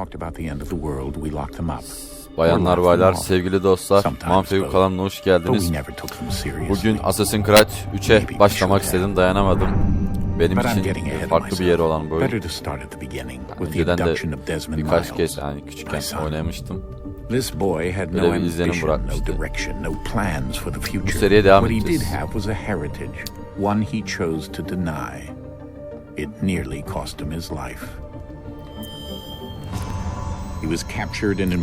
talked about the end of the world, we locked them up. Bayanlar, baylar, sevgili dostlar, Manfegu kanalına hoş geldiniz. Bugün Assassin's Creed 3'e başlamak istedim, dayanamadım. Benim için farklı bir yer olan bu oyun. Önceden de birkaç kez, yani küçükken oynamıştım. Böyle bir izlenim bırakmıştı. Bu seriye devam edeceğiz.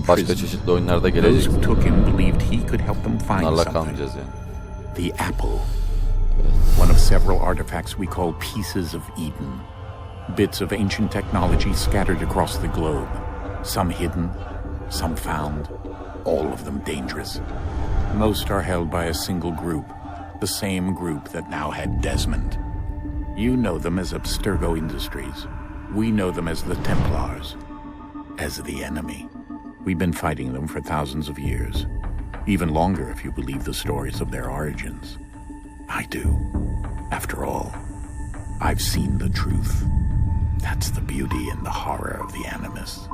Başka çeşitli oyunlarda gelecek. Bunlarla kalmayacağız yani. The apple. One of several artifacts we call pieces of Eden. Bits of ancient technology scattered across the globe. Some hidden, some found, all of them dangerous. Most are held by a single group, the same group that now had Desmond. You know them as Abstergo Industries. We know them as the Templars, as the enemy. We've been fighting them for thousands of years, even longer if you believe the stories of their origins. I do. After all, I've seen the truth. That's the beauty and the horror of the Animus.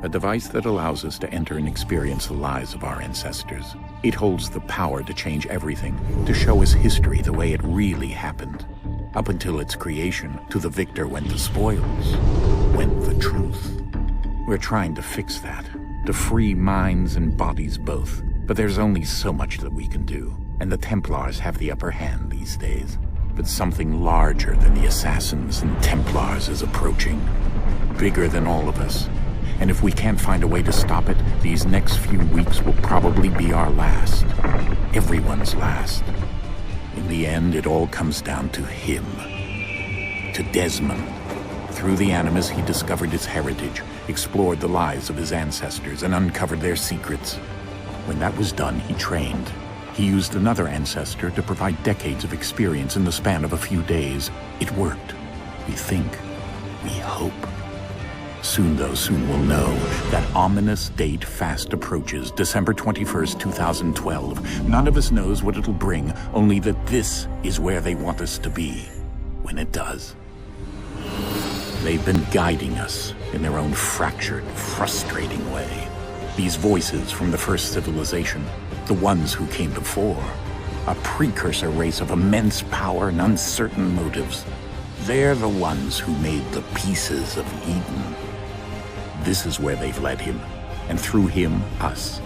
A device that allows us to enter and experience the lives of our ancestors. It holds the power to change everything, to show us history the way it really happened. Up until its creation, to the victor went the spoils, went the truth. We're trying to fix that, to free minds and bodies both. But there's only so much that we can do. And the Templars have the upper hand these days. But something larger than the Assassins and Templars is approaching. Bigger than all of us. And if we can't find a way to stop it, these next few weeks will probably be our last. Everyone's last. In the end, it all comes down to him. To Desmond. Through the Animus, he discovered its heritage, explored the lives of his ancestors, and uncovered their secrets. When that was done, he trained. He used another ancestor to provide decades of experience in the span of a few days. It worked. We think. We hope. Soon, though, soon we'll know. That ominous date fast approaches, December 21st, 2012. None of us knows what it'll bring, only that this is where they want us to be when it does. They've been guiding us in their own fractured, frustrating way. These voices from the first civilization, the ones who came before, a precursor race of immense power and uncertain motives. They're the ones who made the pieces of Eden. This is where they've led him, and through him, us.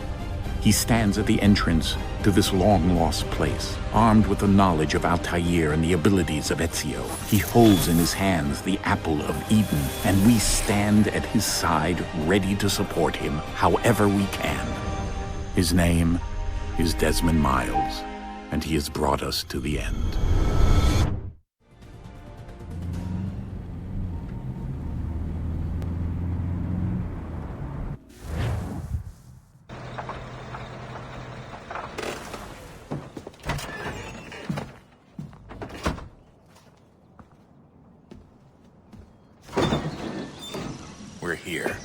He stands at the entrance to this long-lost place, armed with the knowledge of Altair and the abilities of Ezio. He holds in his hands the apple of Eden, and we stand at his side, ready to support him however we can. His name is Desmond Miles, and he has brought us to the end. We're here.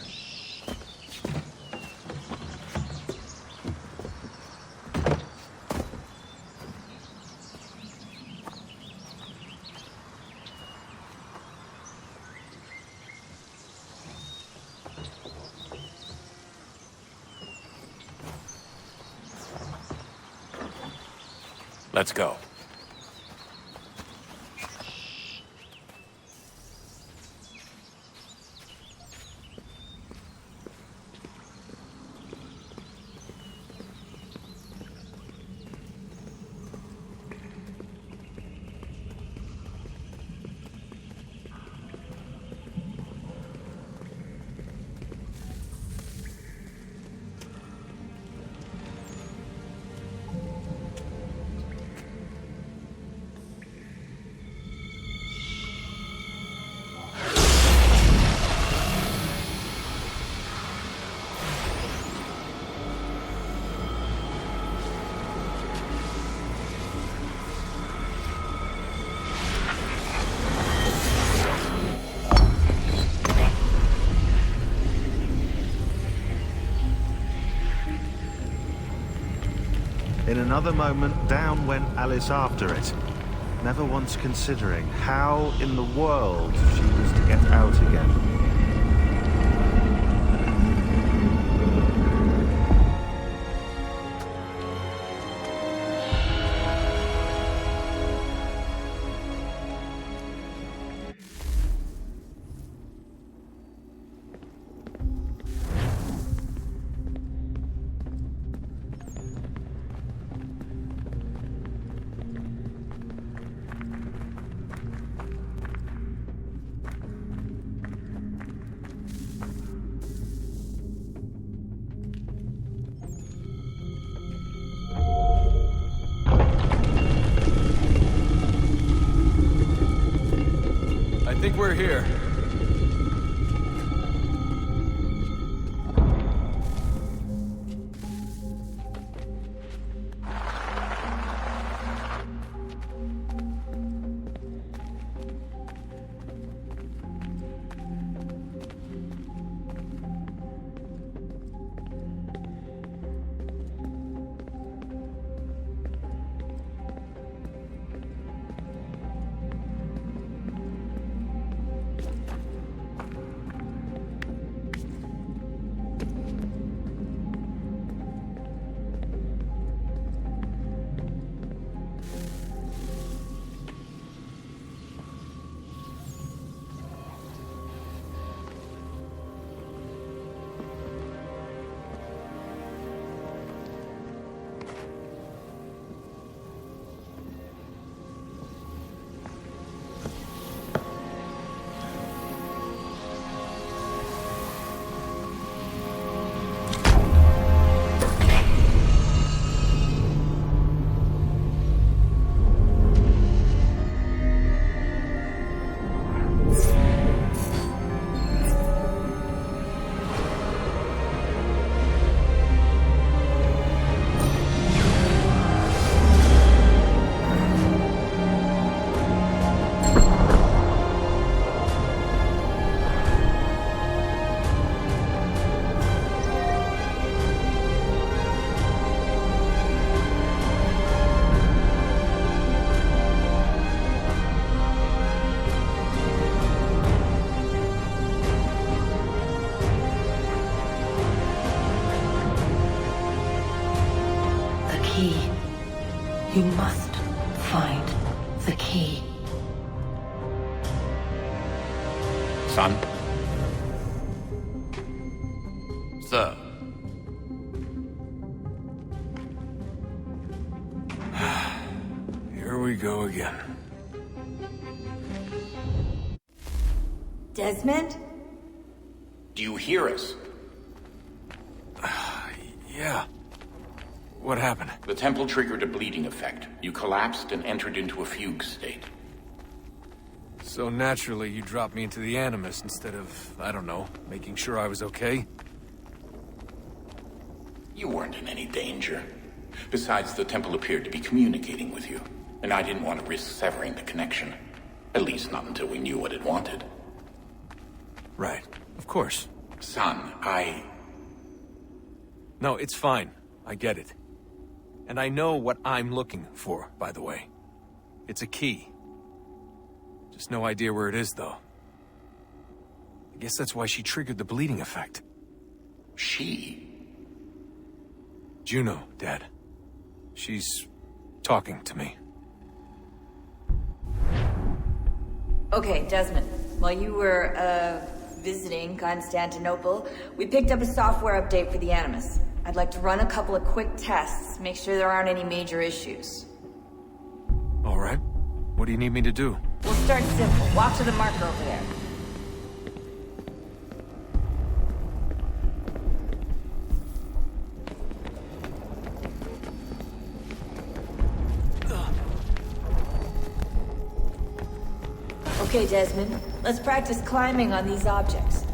Let's go. In another moment, down went Alice after it, never once considering how in the world she was to get out again. think we're here. You must find the key. Son? Sir. Here we go again. Desmond? Do you hear us? Yeah. What happened? The temple triggered a bleeding effect. You collapsed and entered into a fugue state. So naturally, you dropped me into the Animus instead of, I don't know, making sure I was okay? You weren't in any danger. Besides, the temple appeared to be communicating with you, and I didn't want to risk severing the connection. At least not until we knew what it wanted. Right. Of course. Son, No, it's fine. I get it. And I know what I'm looking for, by the way. It's a key. Just no idea where it is, though. I guess that's why she triggered the bleeding effect. She? Juno, Dad. She's talking to me. Okay, Desmond. While you were, visiting Constantinople, we picked up a software update for the Animus. I'd like to run a couple of quick tests, make sure there aren't any major issues. All right. What do you need me to do? We'll start simple. Walk to the marker over there. Okay, Desmond. Let's practice climbing on these objects.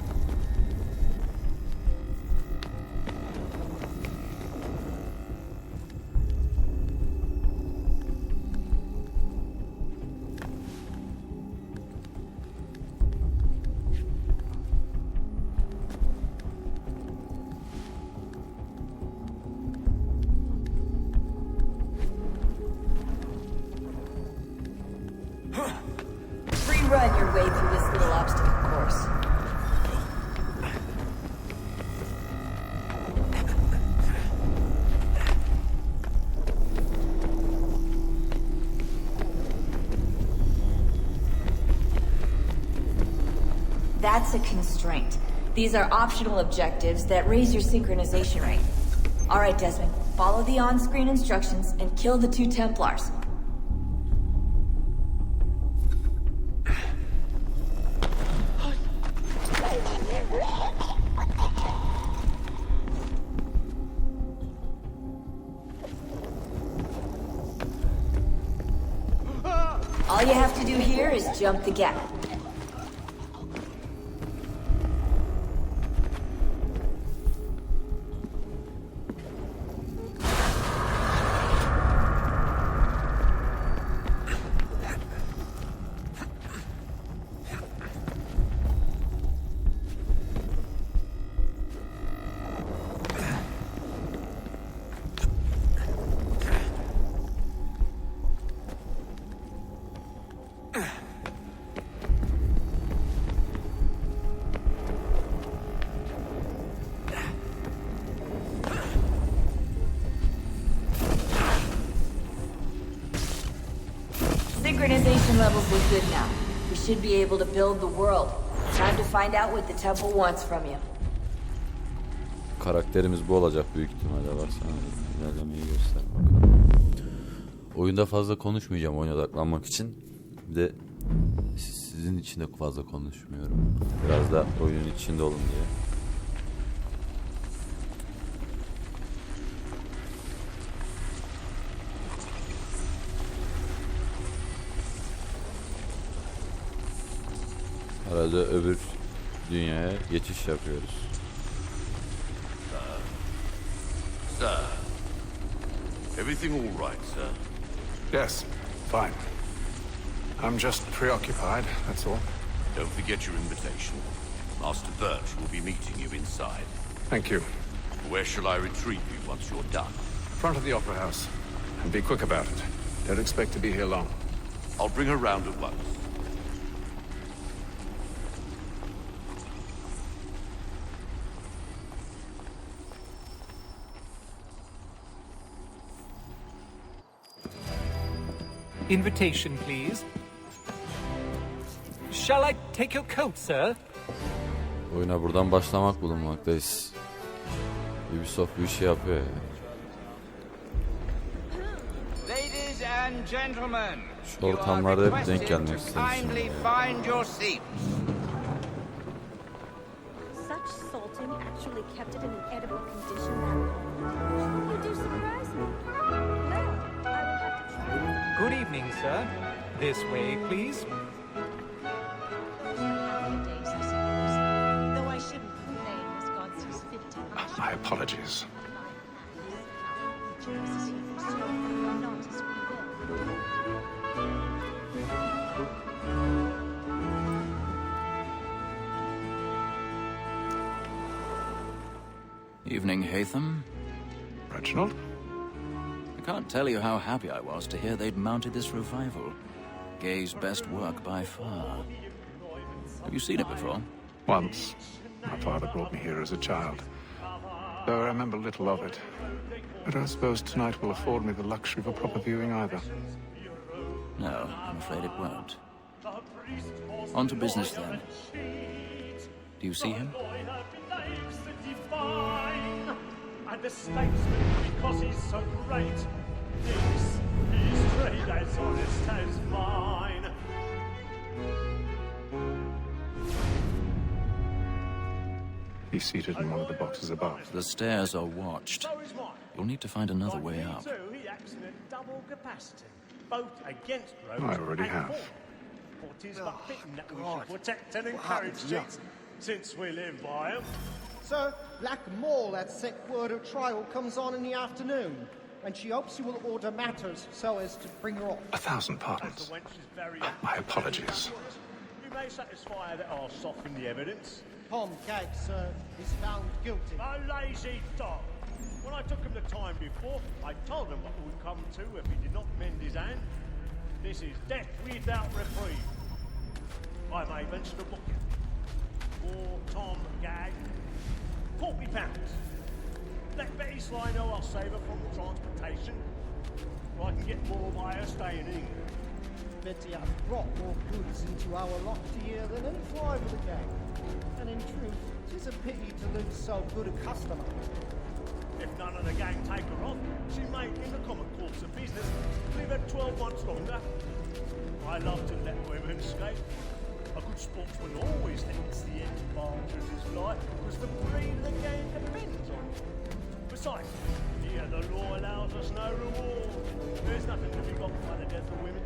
Run your way through this little obstacle course. That's a constraint. These are optional objectives that raise your synchronization rate. All right, Desmond, follow the on-screen instructions and kill the 2 Templars. All you have to do here is jump the gap. synchronization levels look good now. We should be able to build the world. Time to find out what the temple wants from you. Karakterimiz bu olacak büyük ihtimalle. Baksana. İlerlemeyi göster bakalım. Oyunda fazla konuşmayacağım oyuna odaklanmak için. Bir de sizin için de fazla konuşmuyorum. Biraz da oyunun içinde olun diye. Arada öbür dünyaya geçiş yapıyoruz. Sir. Everything all right, sir? Yes, fine. I'm just preoccupied, that's all. Don't forget your invitation. Master Birch will be meeting you inside. Thank you. Where shall I retrieve you once you're done? Front of the Opera House. And be quick about it. Don't expect to be here long. I'll bring her round at once. Invitation, please. Shall I take your coat, sir? Oyuna buradan başlamak bulunmaktayız. Ubisoft bu işi yapıyor ya. Ladies and gentlemen, Şu ortamlarda hep denk gelmek istemişim. find your seats. Such salting actually kept it in an edible condition that long. You do surprise me. No, I will have to try. Good evening, sir. This way, please. Though I shouldn't complain as God sees fit to punish My apologies. not as we will. Evening, Haytham. Reginald? I can't tell you how happy I was to hear they'd mounted this revival. Gay's best work by far. Have you seen it before? Once. My father brought me here as a child. Though I remember little of it. But I suppose tonight will afford me the luxury of a proper viewing either. No, I'm afraid it won't. On to business then. Do you see him? And the statesman, because he's so great, thinks his trade as honest as mine. He's seated in one of the boxes above. The stairs are watched. So is mine. You'll need to find another way up. He acts in a double capacity, both against Rose I already and have. for. For 'tis but fitting that we should protect and encourage cheats, since we live by 'em. Sir, Black Mall at sick word of trial comes on in the afternoon, and she hopes you will order matters so as to bring her off. 1,000 As pardons. the wench is very My apologies. we may satisfy that I'll soften the evidence. Tom Gag, sir, is found guilty. A lazy dog. When I took him the time before, I told him what would come to if he did not mend his hand. This is death without reprieve. I may mention a book. For Tom Gag, £40. Let Betty Sly know I'll save her from transportation. Or I can get more by her staying in England. Betty has brought more goods into our lofty year than any five of the gang. And in truth, 'tis a pity to lose so good a customer. If none of the gang take her on, she may, in the common course of business, live her 12 months longer. I love to let women skate. A good sportsman always thinks the end barges his life, because the breed of the game depends on it. Besides, here the law allows us no reward. There's nothing to be got by the death of women,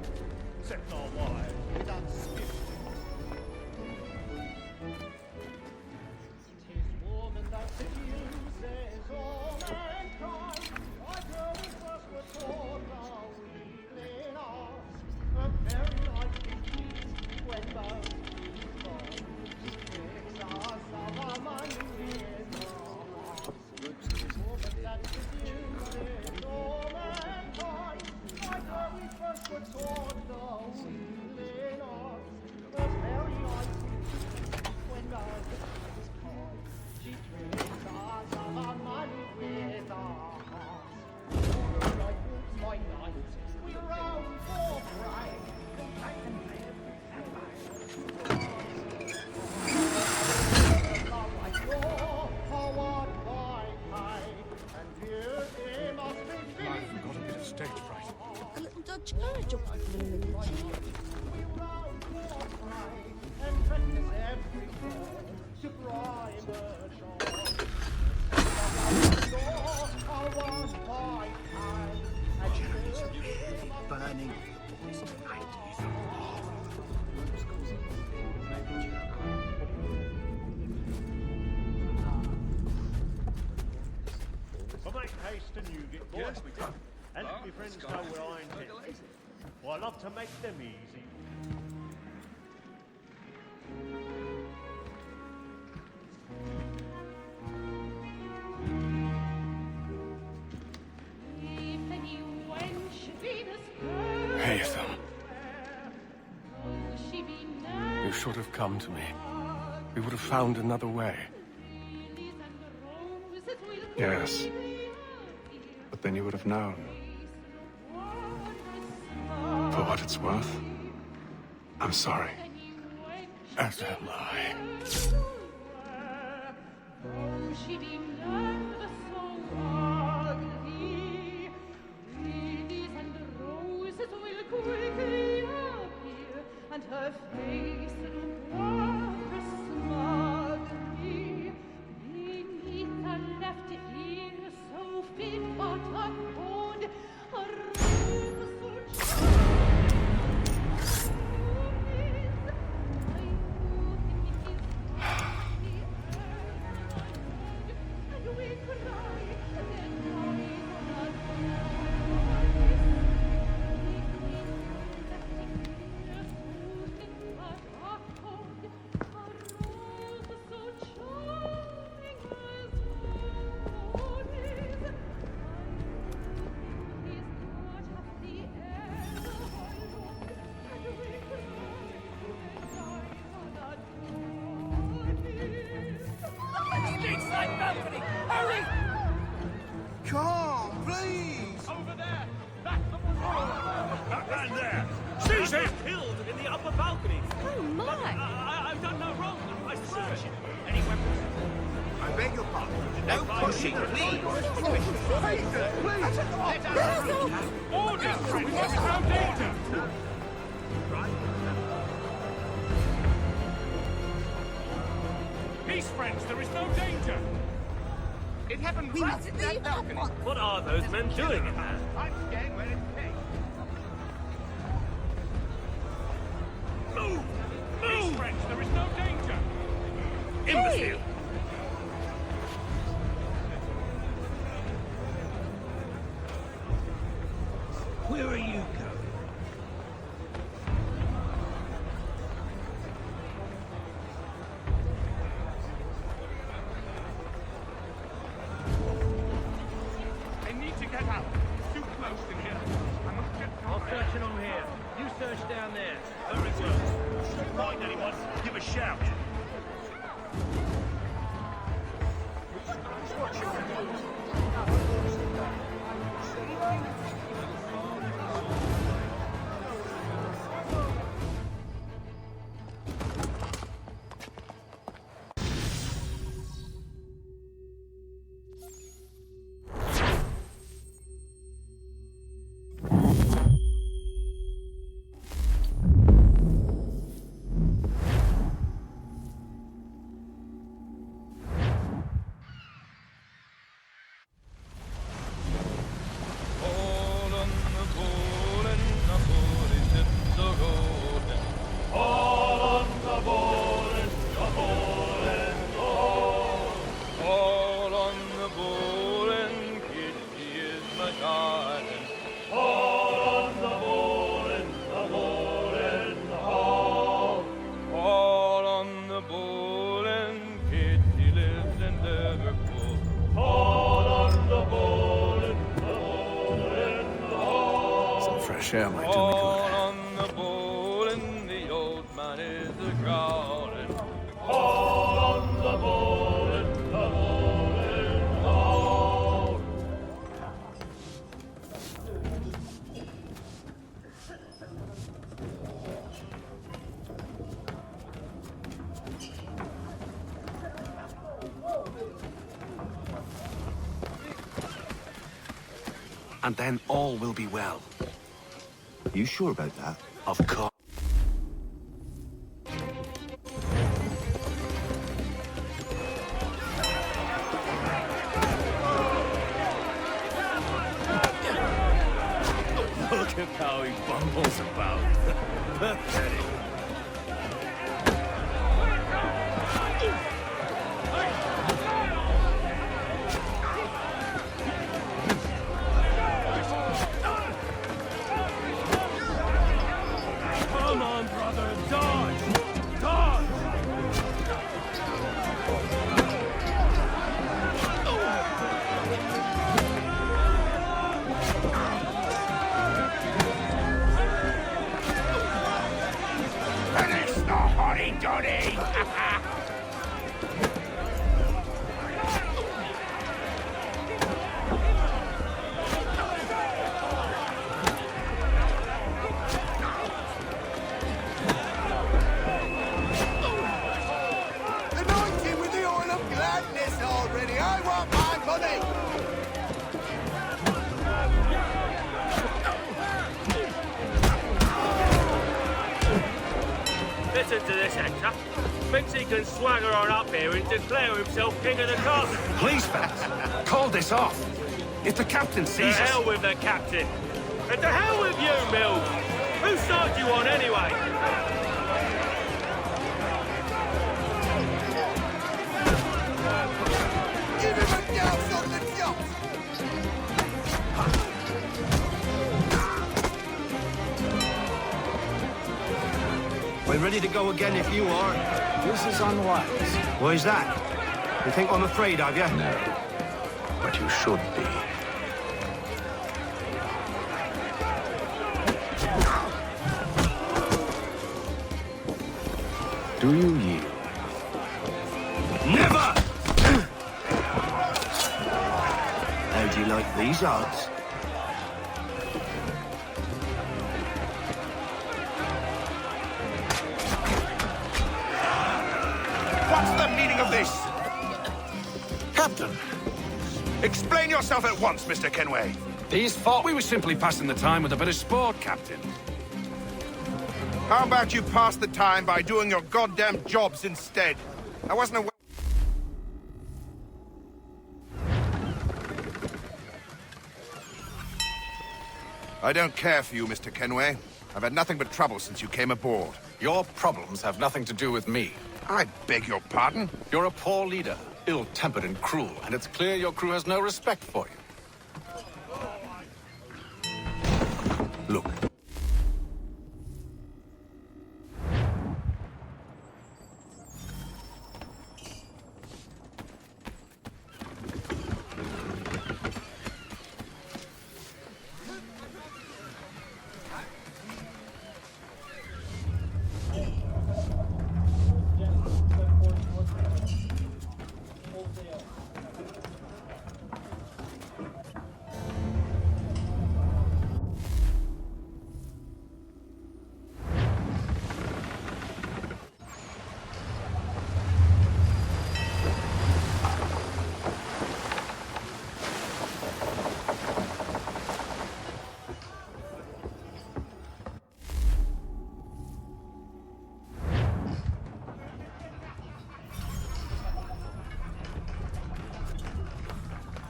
except our wives. Without spirit. 'Tis woman that seduces all mankind. Like her we first were taught our weakling arts. A very light indeed, when both get caught. Yes, we did. And your friends know where I intend. Well, I love to make them easy. Hey, Ethan. You should have come to me. We would have found another way. Yes. But then you would have known. For what it's worth, I'm sorry. As am I. And her face wondrous smugly beneath a left ear so fit but a code, a rose so Hurry! Come, please! Over there! That's the that man there! Seize him! Killed in the upper balcony! Oh, my! I've done no wrong! I swear! Any weapons? I beg your pardon. No pushing, please! Order, friends! There is no danger! Peace, friends! There is no danger! It happened right in that balcony. What are those men doing in there? I'm staying where it pays. Move! Move! Friends, there is no danger! Imbecile! Where are you going? I need to get out. It's too close in here. I must get I'll somewhere. search it on here. You search down there. Very well. If you find anyone, give a shout. Share my do me good. On the bowl and the old man is a growling. All on the bowl and the bowling all. And then all will be well. You sure about that? Of course. Look at how he bumbles about. Pathetic. me, Johnny! Listen to this actor. Thinks he can swagger on up here and declare himself king of the castle. Please, fellas, call this off. If the captain sees To us... hell with the captain. And to hell with you, Mills. Whose side you on anyway? Give him a douse on the yacht! We're ready to go again if you are. This is unwise. Why is that? You think I'm afraid of you? No, but you should be. Do you yield? Never! How do you like these odds? What's the meaning of this? Captain, Explain yourself at once, Mr. Kenway. these thought we were simply passing the time with a bit of sport, Captain. How about you pass the time by doing your goddamn jobs instead? I wasn't aware... I don't care for you, Mr. Kenway. I've had nothing but trouble since you came aboard. Your problems have nothing to do with me. I beg your pardon? You're a poor leader, ill-tempered and cruel, and it's clear your crew has no respect for you. Look.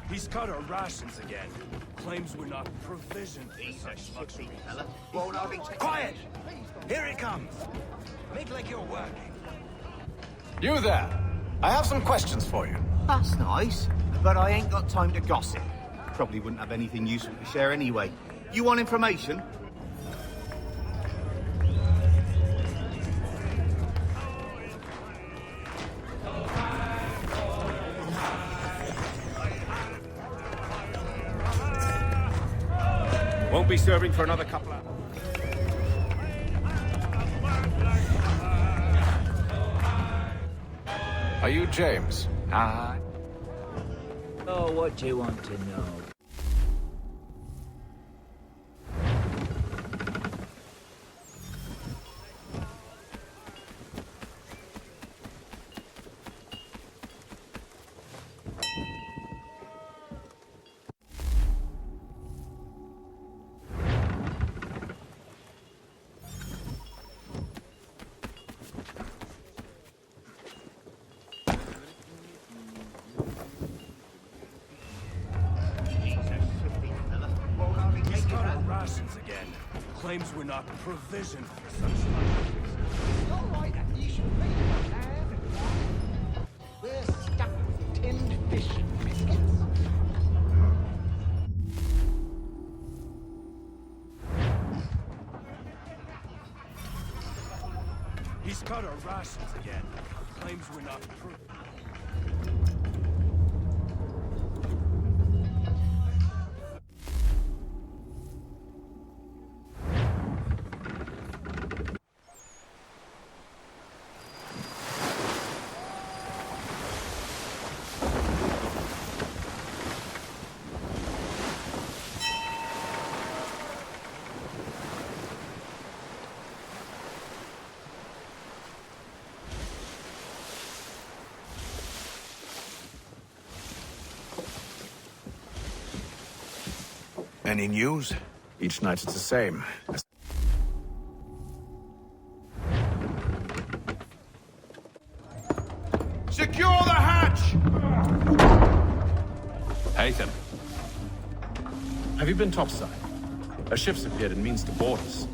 He's cut our rations again. Claims we're not provisioned for such luxury. Quiet! Here it comes. Make like you're working. You there. I have some questions for you. That's nice, but I ain't got time to gossip. Probably wouldn't have anything useful to share anyway. You want information? Won't be serving for another couple of... Are you James? Oh, what do you want to know? Claims we're not provisioned for such luxuries. All right, you should be. We're stuffed with tinned fish and biscuits. He's cut our rations again. Claims we're not Any news? Each night it's the same. Secure the hatch! Haytham. Have you been topside? A ship's appeared and means to board us.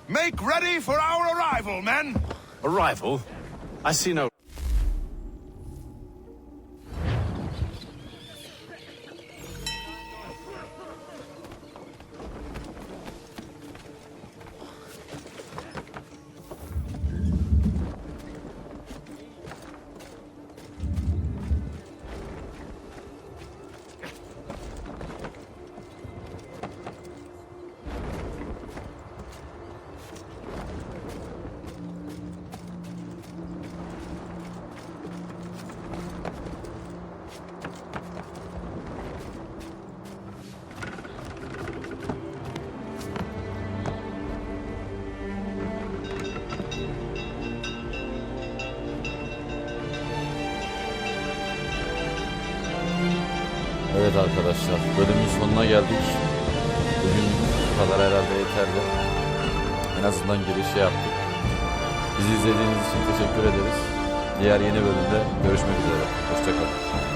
Make ready for our arrival, men! Arrival? I see no... Evet arkadaşlar, bölümün sonuna geldik. Bugün bu kadar herhalde yeterli. En azından girişi yaptık. Bizi izlediğiniz için teşekkür ederiz. Diğer yeni bölümde görüşmek üzere. Hoşça kalın.